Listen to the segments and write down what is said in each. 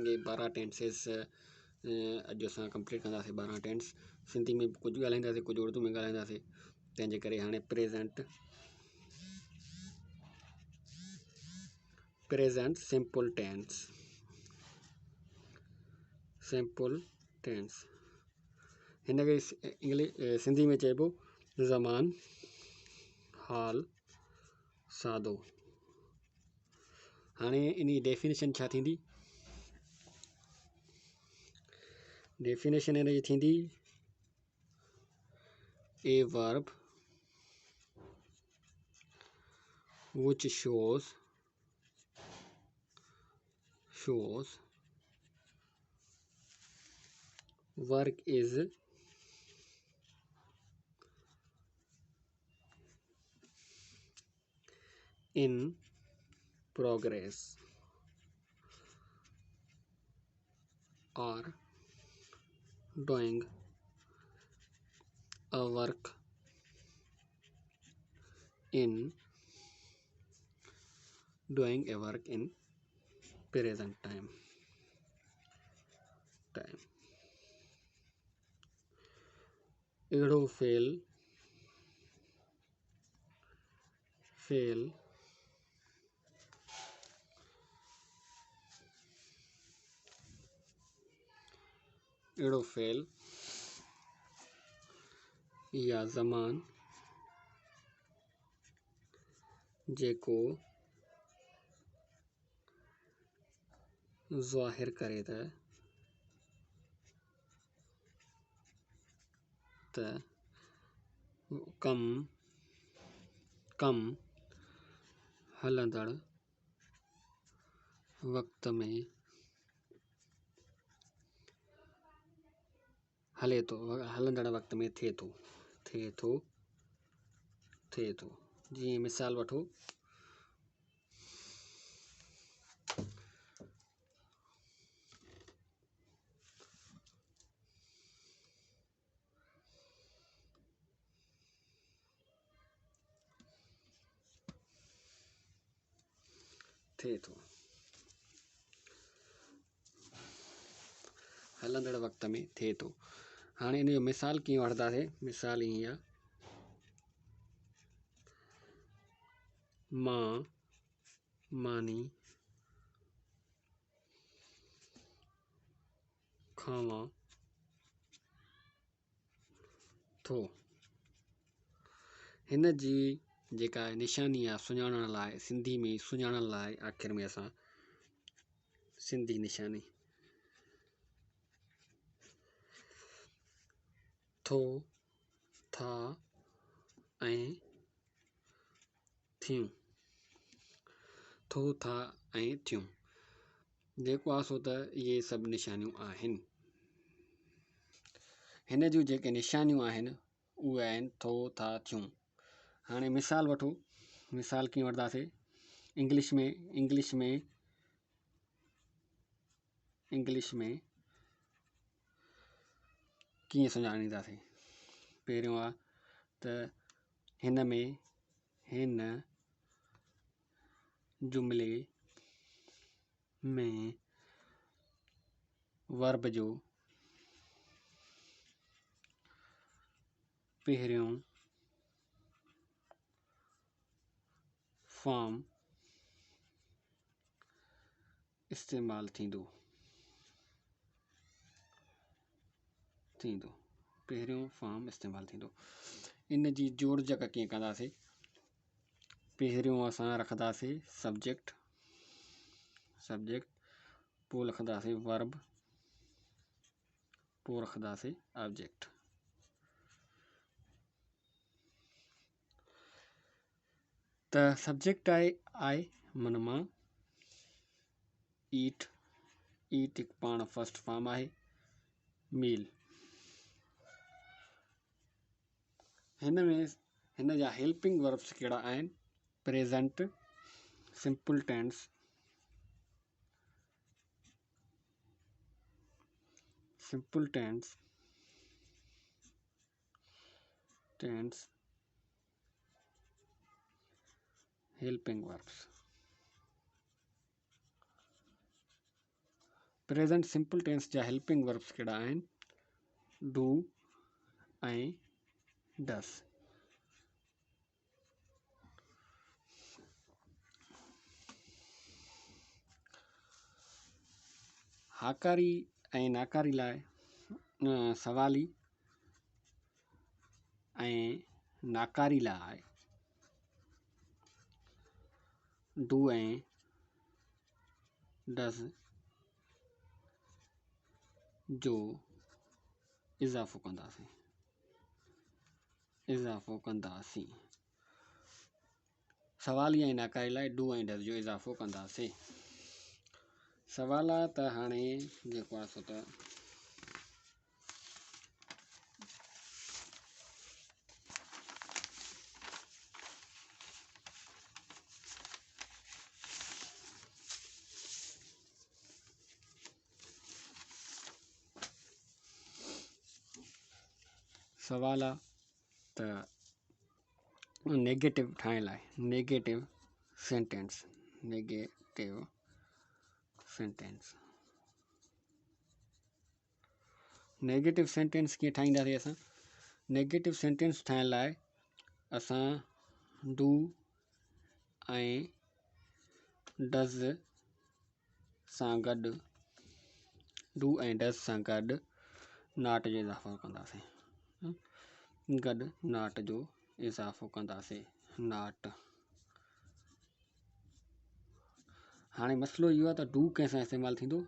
ॻाल्हाईंदासीं 12 टेंसेस। अॼु असां कंप्लीट कंदासीं 12 टेंस। सिंधी में कुझु ॻाल्हाईंदासीं, कुझु उर्दू में ॻाल्हाईंदासीं। तंहिंजे करे हाणे प्रेज़ेंट सिंपल टेंस हिनखे सिंधी में चइबो ज़मान, हाल, सादो। हाणे इन जी डेफिनेशन छा थींदी? डेफिनेशन इन जी थींदी a verb which shows work is in progress or doing a work in present time. अहिड़ो फेल या ज़मान जेको ज़ाहिर करे त कम हलंदड़ वक़्त में थिए थो। जीअं मिसाल वठो, हलंदड़ वक़्त में थिए थो। हाणे इन जो मिसाल कीअं वठंदासीं? मिसाल ईअं आहे, मां, मानी, खावां थो। हिन जी जेका निशानी आहे सुञाणण लाइ, सिंधी में सुञाणण लाइ आख़िर में असां सिंधी निशानी थो, था ऐं थियूं जेको आहे सो त इहे सभु निशानियूं आहिनि। हिन जूं जेके निशानियूं आहिनि उहे आहिनि थो, था, थियूं। हाणे मिसाल वठो, मिसाल कीअं वठंदासीं? इंग्लिश में कीअं सुञाणींदासीं? पहिरियों आहे त हिन जुमिले में वर्ब जो पहिरियों फॉर्म इस्तेमालु थींदो। इन जी जोड़ जक कीअं कंदासीं? पहिरियों असां रखंदासीं सब्जेक्ट, पोइ लिखंदासीं वर्ब, पोइ रखंदासीं ऑब्जेक्ट। त सब्जेक्ट आहे मन मां ईट हिकु पाण फर्स्ट फॉर्म आहे। मील, हिन जा हेल्पिंग वर्ब्स कहिड़ा आहिनि? Present simple tense helping verbs. Present simple tense जा हेल्पिंग वर्ब्स कहिड़ा आहिनि? डू ऐं डस। हाकारी ऐं नाकारी लाइ सवाली ऐं नाकारी लाइ डू ऐं डस जो इज़ाफ़ो कंदासीं। सवाली ऐं नाकारी लाइ डू ऐं डस जो इज़ाफ़ो कंदासीं। सवाला त हाणे जेको आहे सो त सवाला त नेगेटिव ठाहिण लाइ नेगेटिव सेंटेंस कीअं ठाहींदासीं असां? नेगेटिव सेंटेंस ठाहिण लाइ असां डू ऐं डस सां गॾु नाट जो इज़ाफ़ो कंदासीं। नाट। हाणे मसइलो इहो आहे त डू कंहिंसां इस्तेमालु थींदो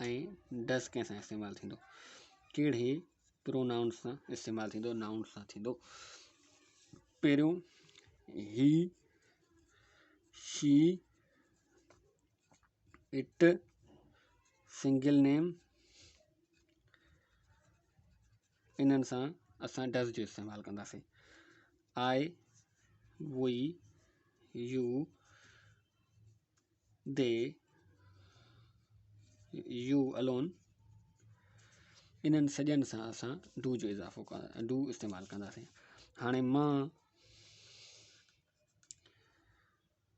ऐं डस कंहिंसां इस्तेमालु थींदो? कहिड़े प्रोनाउन सां इस्तेमालु थींदो? नाउन सां थींदो। पहिरियों ही, शी, इट, सिंगल नेम, इन्हनि सां असां डस जो इस्तेमालु कंदासीं। आई, वी, यू, दे, यू अलोन, इन्हनि सॼनि सां असां डू इस्तेमालु कंदासीं। हाणे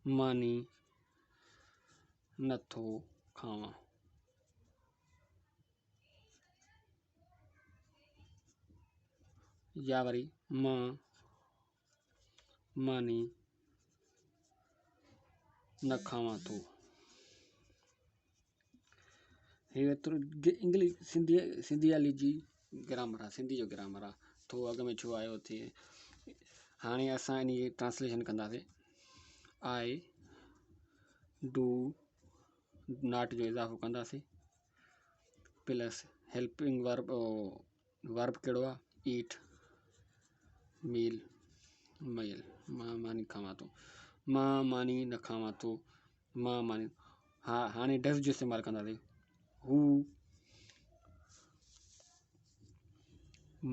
मानी नथो खावां। या वरी मानी न खावां थो। हे इंग्लिश सिंधी वाली जी ग्रामर आहे, सिंधी जो ग्रामर आहे। थो अॻ में छो आयो थिए। हाणे असां इन जी ट्रांसलेशन कंदासीं। आई डू नाट जो इज़ाफ़ो कंदासीं प्लस हेल्पिंग वर्ब कहिड़ो आहे? ईट, मील, मयल। मां मानी खावां थो, मां मानी न खावां थो, मां मानी। हाणे डस जो इस्तेमालु कंदासीं। हू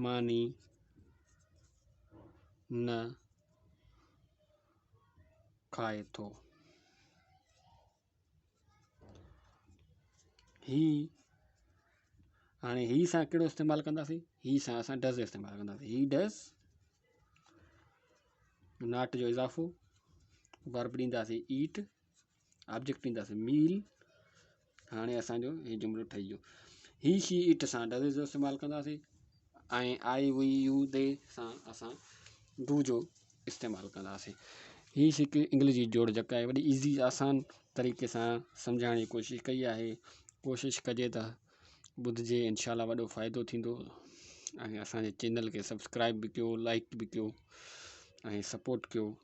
मानी न खाए थो। हाणे ही सां कहिड़ो इस्तेमालु कंदासीं? ही सां असां डस जो इस्तेमालु कंदासीं। ही डस नाट जो इज़ाफ़ो, वर्ब ॾींदासीं ईट, ऑब्जेक्ट ॾींदासीं मील। हाणे असांजो हे जुमिलो ठही वियो। ही, शी, इट सां डस जो इस्तेमालु कंदासीं ऐं आई, वी, यू, दे सां असां डू जो इस्तेमालु कंदासीं। ही हिकु इंग्लिश जी जोड़ जक आहे। वॾी ईज़ी आसान तरीक़े सां सम्झाइण जी कोशिशि कई आहे। कोशिशि कजे त ॿुधिजे, इंशाल्लाह वॾो फ़ाइदो थींदो। ऐं असांजे चैनल खे सब्सक्राइब बि कयो, लाइक बि कयो ऐं सपोर्ट कयो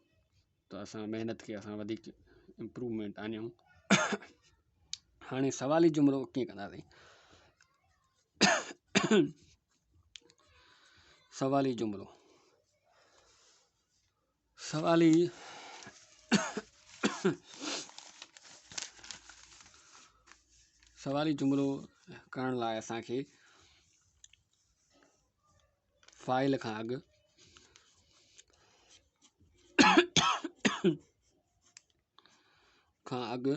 त असां महिनत खे असां वधीक इम्प्रूवमेंट आणियूं। हाणे सवाली जुमिलो कीअं कंदासीं? सवाली जुमिलो करण लाइ असांखे फाइल खां अॻु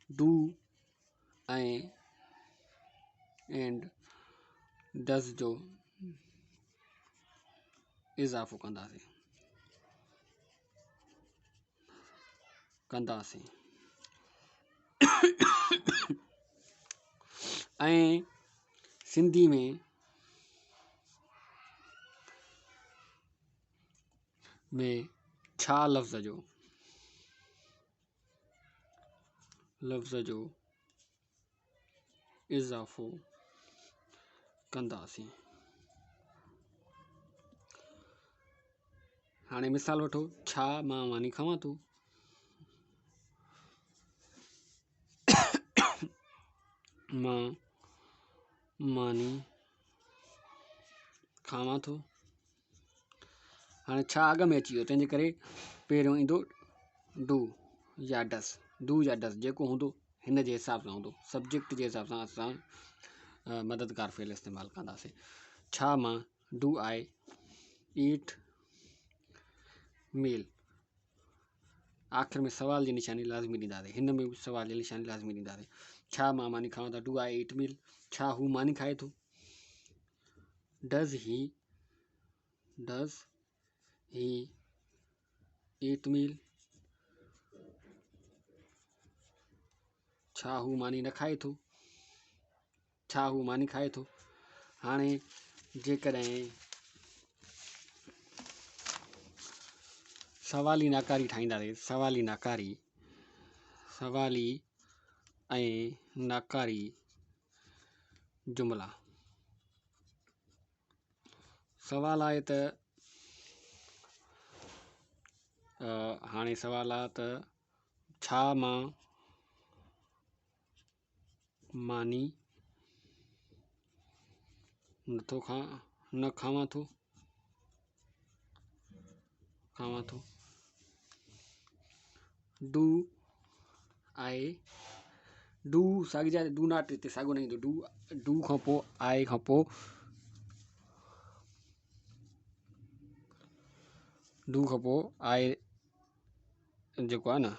डू ऐं एंड डस जो इज़ाफ़ो कंदासीं। ऐं सिंधी में छा लफ़्ज़ जो इज़ाफ़ो कंदासीं। हाणे मिसाल वठो, छा मां मानी खावां थो, मां मानी खावां थो। हाणे छा अॻ में अची वियो, तंहिंजे करे पहिरियों ईंदो डू या डस। डू या डस जेको हूंदो हिन जे हिसाब सां हूंदो, सब्जेक्ट जे हिसाब सां असां मददगार फेल इस्तेमालु कंदासीं। छा मां डू आई ईट मील, आख़िर में सवाल जी निशानी लाज़मी ॾींदासीं, हिन में भी सवाल जी निशानी लाज़मी ॾींदासीं। छा मां मानी खावां था, डू आई ईट मील, छा हू मानी खाए थो, डज़ ही ईट मील, छा हू मानी न खाए थो, छा हू मानी खाए थो। हाणे जेकॾहिं सवाली नाकारी ठाहींदासीं, सवाली ऐं नाकारी जुमला। सवाल आहे त हाणे सवाल आहे त छा मां मानी न खावां थो। डू आई, डू साॻी जाइ डू नॉट, हिते साॻियो न ईंदो, डू खां पोइ आई खां पोइ डू खां पोइ आई जेको आहे न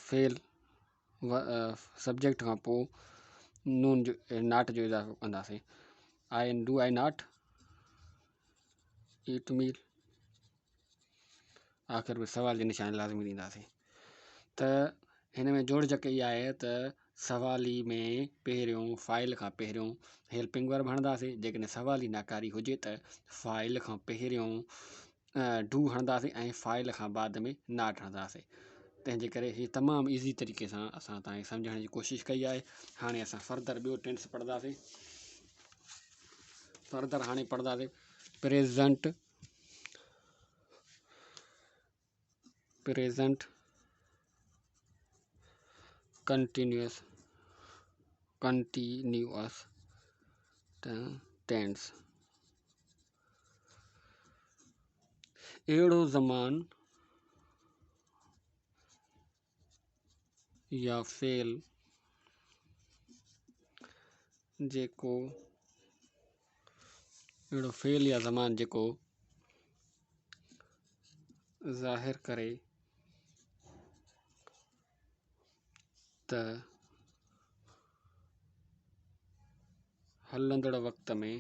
फेल सब्जेक्ट खां पोइ नून जो नाट जो इज़ाफ़ो कंदासीं। डू आई नॉट ईट मील, आख़िर में सवाल जी निशानी लाज़मी ॾींदासीं। त हिन में जोड़ जक इहा आहे त सवाली में पहिरियों फ़ाइल खां पहिरियों हेल्पिंग वर्ब हणंदासीं, जेकॾहिं सवाली नाकारी हुजे त फ़ाइल खां पहिरियों डू हणंदासीं ऐं फ़ाइल खां बाद में नाट हणंदासीं। तंहिंजे करे हीअ तमामु ईज़ी तरीक़े सां असां तव्हांखे सम्झाइण जी कोशिशि कई आहे। हाणे असां फर्दर ॿियो टेंस पढ़ंदासीं। हाणे पढ़ंदासीं प्रेज़ेंट कंटिन्यूअस टेंस। अहिड़ो ज़मान या फेल जेको ज़ाहिर करे त हलंदड़ वक़्त में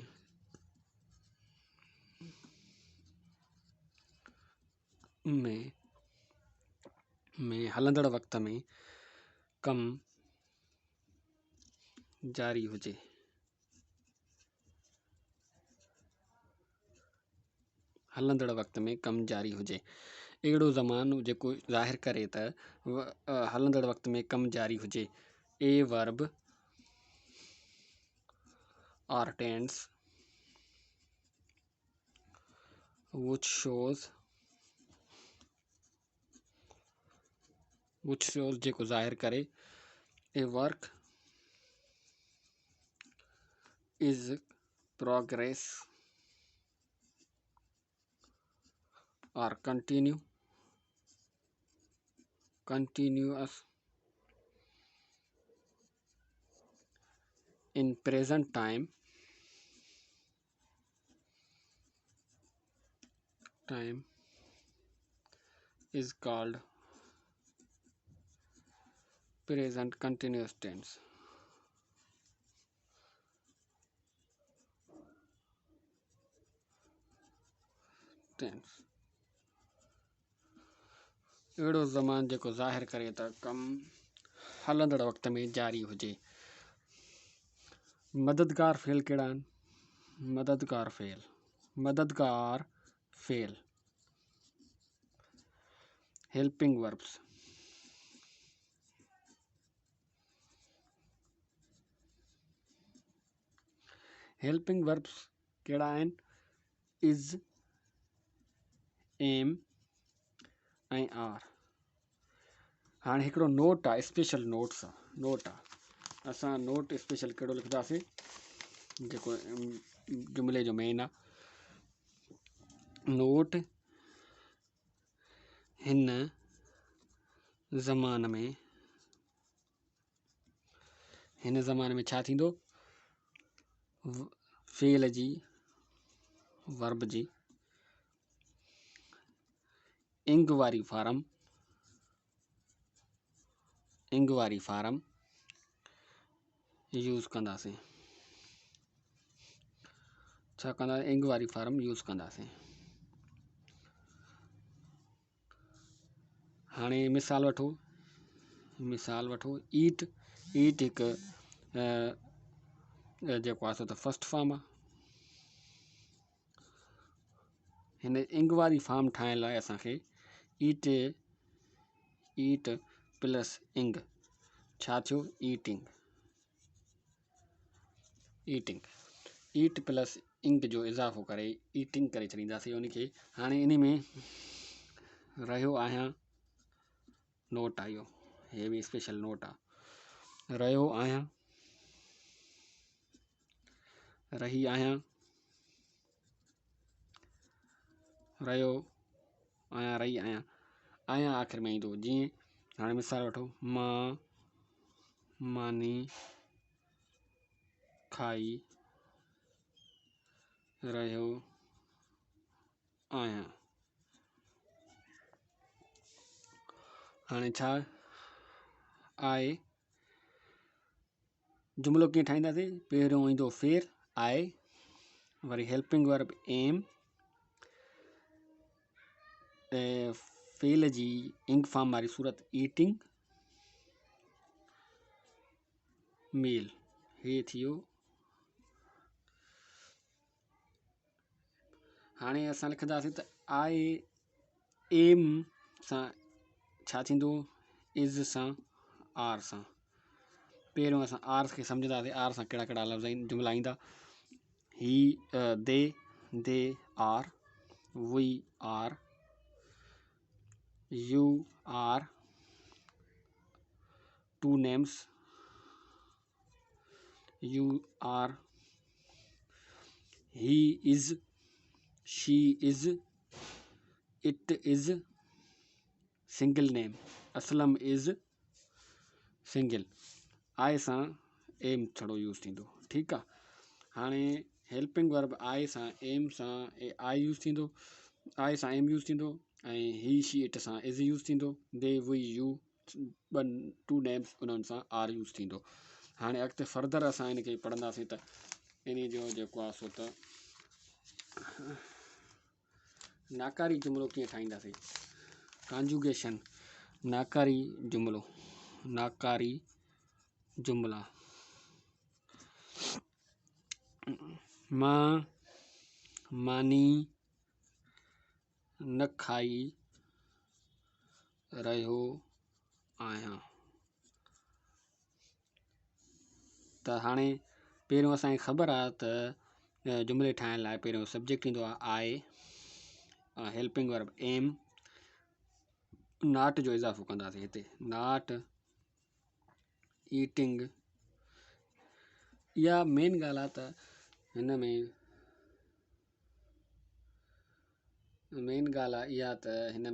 कम जारी हुजे। हलंदड़ वक़्त में कम जारी हुजे। अहिड़ो ज़मानो जेको ज़ाहिर करे त हलंदड़ वक़्त में कम जारी हुजे। A verb or tense which shows जेको ज़ाहिर करे a work is progress or continuous in present time is called present continuous tense। अहिड़ो ज़मान जेको ज़ाहिर करे त कम हलंदड़ वक़्त में जारी हुजे। मददगार फेल कहिड़ा आहिनि? मददगार fail helping verbs. Helping verbs कहिड़ा आहिनि? इज़, एम ऐं आर। हाणे हिकिड़ो नोट आहे, स्पेशल नोट्स आहे, नोट आहे। असां नोट स्पेशल कहिड़ो लिखंदासीं? जेको जुमिले जो मेन आहे, नोट हिन ज़माने में छा थींदो? फेल जी, वर्ब जी इंग वारी फारम यूज़ कंदासीं। छा कंदा? इंग वारी फारम यूज़ कंदासीं। हाणे मिसाल वठो, ईट हिकु जेको आहे सो त फस्ट फॉर्म आहे। हिन इंग वारी फॉर्म ठाहिण लाइ असांखे ईट प्लस इंग छा थियो? ईट प्लस इंग जो इज़ाफ़ो करे ईटिंग करे छॾींदासीं उनखे। हाणे इन में रहियो आहियां नोट आहे, इहो हे बि स्पेशल नोट आहे। रही आहियां, रही आहियां आख़िर में ईंदो। जीअं हाणे मिसाल वठो, मां मानी खाई रहियो आहियां। हाणे छा आहे? जुमिलो कीअं ठाहींदासीं? पहिरियों ईंदो फेर आहे, वरी हेल्पिंग वर्ब एम, फेल जी इंग फॉर्म वारी सूरत ईटिंग, मील। हे थियो। हाणे असां लिखंदासीं त आहे एम सां छा थींदो? इज़ सां, आर सां। पहिरियों असां आर खे सम्झंदासीं, आर सां कहिड़ा कहिड़ा लफ़्ज़ जुमिला ईंदा? He, they are, we are, you are, two names, you are, he is, she is, it is, single name, Aslam is single. I सां एम छड़ो यूज़ थींदो। ठीकु आहे। हाणे हेल्पिंग वर्ब आए सां एम सां आई यूज़ थींदो, आए सां एम यूज़ थींदो, ऐं ही शी इट सां इज़ यूज़ थींदो। दे वी यू टू नेम्स उन्हनि सां आर यूज़ थींदो। हाणे अॻिते फर्दर असां इनखे पढ़ंदासीं त इन जो जेको आहे सो त नाकारी जुमिलो कीअं ठाहींदासीं? कॉन्जुगेशन, नाकारी जुमिला। मां मानी न खाई रहियो आहियां। त हाणे पहिरियों असांखे ख़बर आहे त जुमिले ठाहिण लाइ पहिरियों सब्जेक्ट ईंदो आहे आहे, हेल्पिंग वर्ब एम, नॉट जो इज़ाफ़ो कंदासीं हिते, नॉट ईटिंग। इहा मेन ॻाल्हि आहे त हिन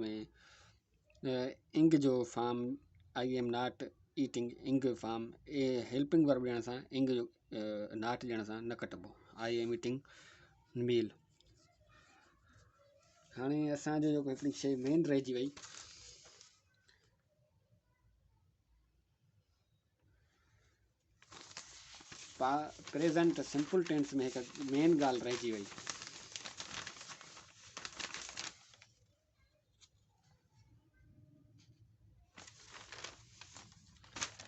में इंग जो form I am not eating, इंग फॉर्म हेल्पिंग वर्ब ॾियण सां इंग जो नॉट ॾियण सां न कटिबो। आई एम ईटिंग मील। हाणे असांजो जेको हिकिड़ी शइ मेन रहिजी वई, प्रेज़ेंट सिंपल टेंस में हिकु मेन ॻाल्हि रहिजी वई।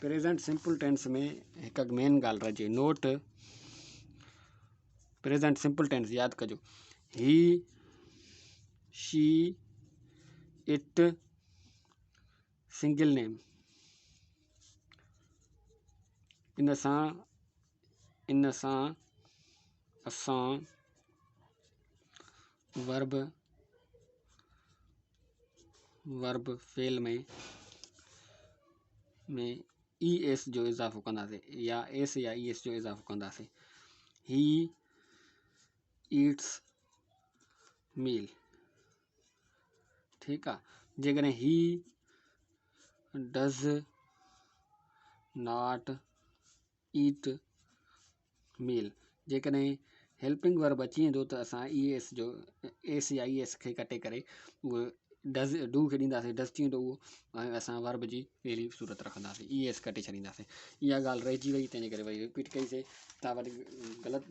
प्रेज़ेंट सिंपल टेंस में हिकु मेन ॻाल्हि रहिजी वई। नोट प्रेजेंट सिंपल टेंस याद कजो। ही, शी, इट, सिंगल नेम। इन सां असां वर्ब फेल में ई एस जो इज़ाफ़ो कंदासीं या एस या ई एस जो इज़ाफ़ो कंदासीं। ही ईट्स मील, ठीकु आहे। जेकॾहिं ही डज़ नॉट ईट मील, जेकॾहिं हेल्पिंग वर्ब अची वेंदो त असां ई एस जो एस या ई एस खे कटे करे उहो डज़ डू खे ॾींदासीं, डज़ थी वेंदो उहो, ऐं असां वर्ब जी पहिरीं सूरत रखंदासीं, ई एस कटे छॾींदासीं। इहा ॻाल्हि रहिजी वई, तंहिंजे करे वरी रिपीट कईसीं। तव्हां वरी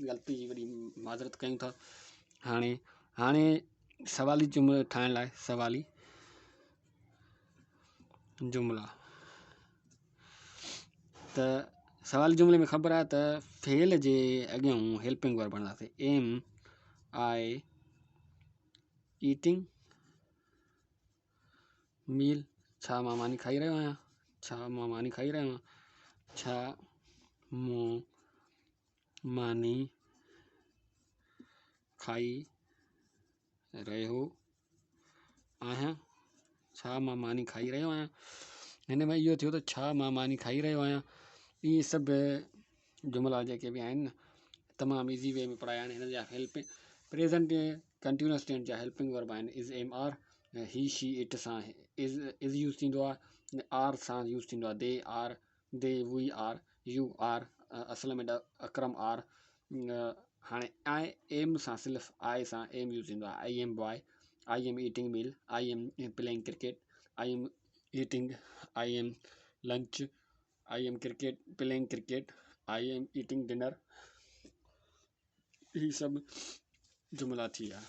ग़लती जी वरी माज़रत कयूं था। हाणे सवाली जुमिलो ठाहिण लाइ सवाली जुमिला, त सवाली जुमिले में ख़बर आहे त फेल जे अॻियां हेल्पिंग वर्ब हणंदासीं। एम आई ईटिंग मील, छा मां मानी खाई रहियो आहियां, छा मां मानी खाई रहियो आहियां, छा मूं मानी खाई रहियो आहियां, छा मां मानी खाई रहियो आहियां। हिन में इहो थियो त छा मां मानी खाई रहियो आहियां। इहे सभु जुमिला जेके बि आहिनि न, तमामु ईज़ी वे में पढ़ाया आहिनि। हिन जा हेल्पिंग प्रेज़ेंट कंटिन्यूअस टेंस जा हेल्पिंग वर्ब आहिनि is, am, are. He, she, it सां इज़ यूज़ थींदो आहे, आर सां यूज़ थींदो आहे, they are, they, we are, you are, असल में अकरम आर। हाणे आई एम सां सिर्फ़ु आई सां एम यूज़ थींदो आहे। I am boy, I am eating meal, I am playing cricket, I am eating, I am lunch, I am cricket playing cricket, I am eating dinner. ही सभु जुमिला थी विया।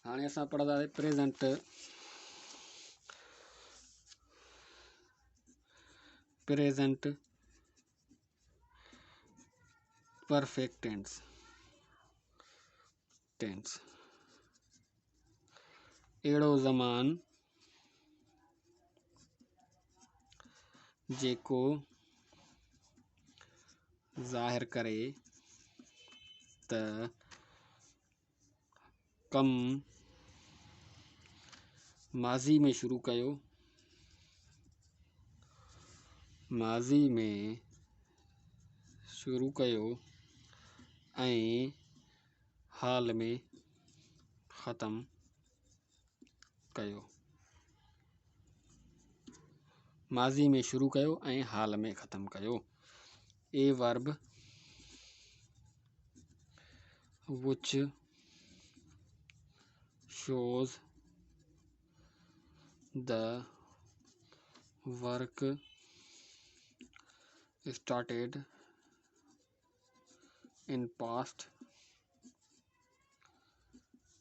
हाणे असां पढ़ंदासीं प्रेज़ेंट परफेक्ट टेंस। अहिड़ो ज़मान जेको ज़ाहिर करे त कम माज़ी में शुरू कयो, ऐं हाल में ख़तम कयो। माज़ी में शुरू कयो ऐं हाल में ख़तम कयो। A verb which shows the work started in past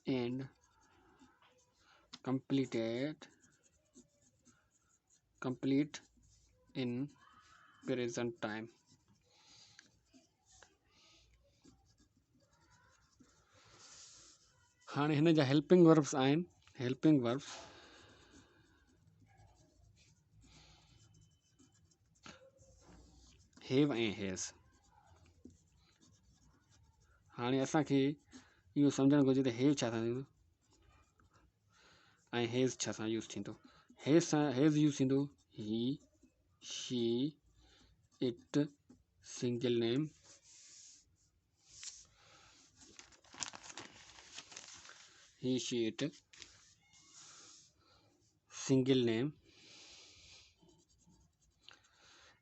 and complete in present time। हाणे हिन जा हेल्पिंग वर्ब्स आहिनि। हेल्पिंग वर्ब्स हैव ऐं हैज़। हाणे असांखे इहो सम्झणु घुरिजे त हैव छा सां थींदो ऐं हैज़ छा सां यूज़ थींदो। हैज़ यूज़ थींदो ही, शी, इट, सिंगल नेम, ही, शी, इट, सिंगल नेम।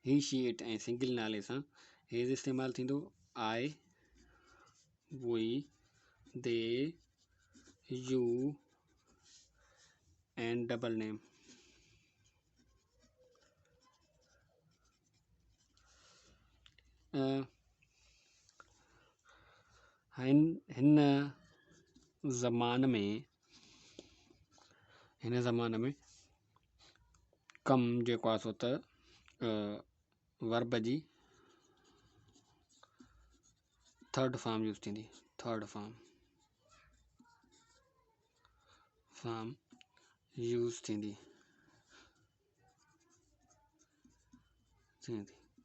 ही, शी, इट ऐं सिंगल नाले सां हैज़ इस्तेमालु थींदो। I, we, they, you and double name. हिन ज़माने में कम जेको आहे सो त वर्ब जी थर्ड फॉर्म यूज़ थींदी, थर्ड फॉर्म यूज़ थींदी,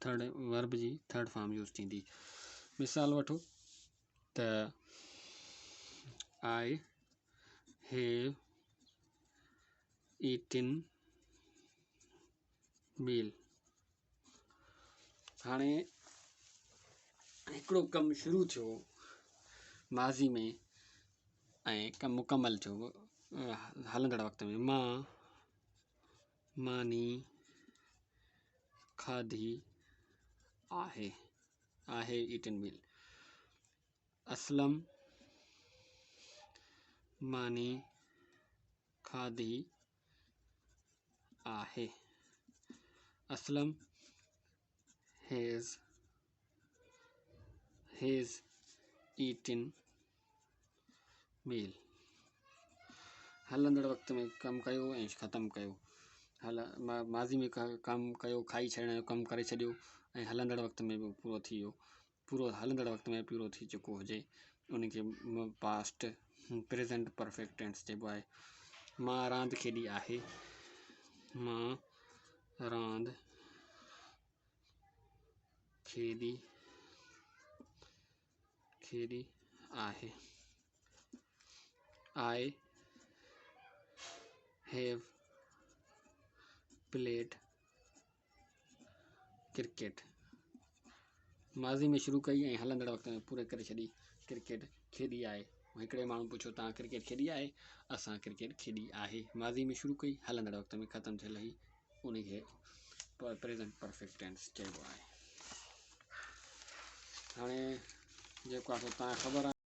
थर्ड वर्ब जी थर्ड फॉर्म यूज़ थींदी। मिसाल वठो त आई हैव ईटिन मील। हाणे हिकिड़ो कमु शुरू थियो माज़ी में ऐं कमु मुकमल थियो हलंदड़ वक़्त में, मानी खाधी आहे, आहे ईटिन मील। असलम मानी खाधी आहे, असलम हैज़ ईटिन मील। हलंदड़ वक़्त में कमु कयो ऐं ख़तमु कयो, माज़ी में कमु कयो, खाई छॾण जो कमु करे छॾियो ऐं हलंदड़ वक़्त में बि पूरो थी वियो, पूरो हलंदड़ वक़्त में पूरो थी चुको हुजे उनखे पास्ट प्रेज़ेंट परफेक्ट टेंस चइबो आहे। मां रांदि खेॾी आहे, मां रांदि खेॾी आहे। I have played cricket. माज़ी में शुरू कई ऐं हलंदड़ वक़्त में पूरे करे छॾी, क्रिकेट खेॾी आहे। हिकिड़े माण्हू पुछो तव्हां क्रिकेट खेॾी आहे, असां क्रिकेट खेॾी आहे। माज़ी में शुरू कई, हलंदड़ वक़्त में ख़तमु थियल हुई, उनखे प्रेज़ेंट परफेक्ट टेंस चइबो आहे। हाणे जेको आहे तव्हांखे ख़बर आहे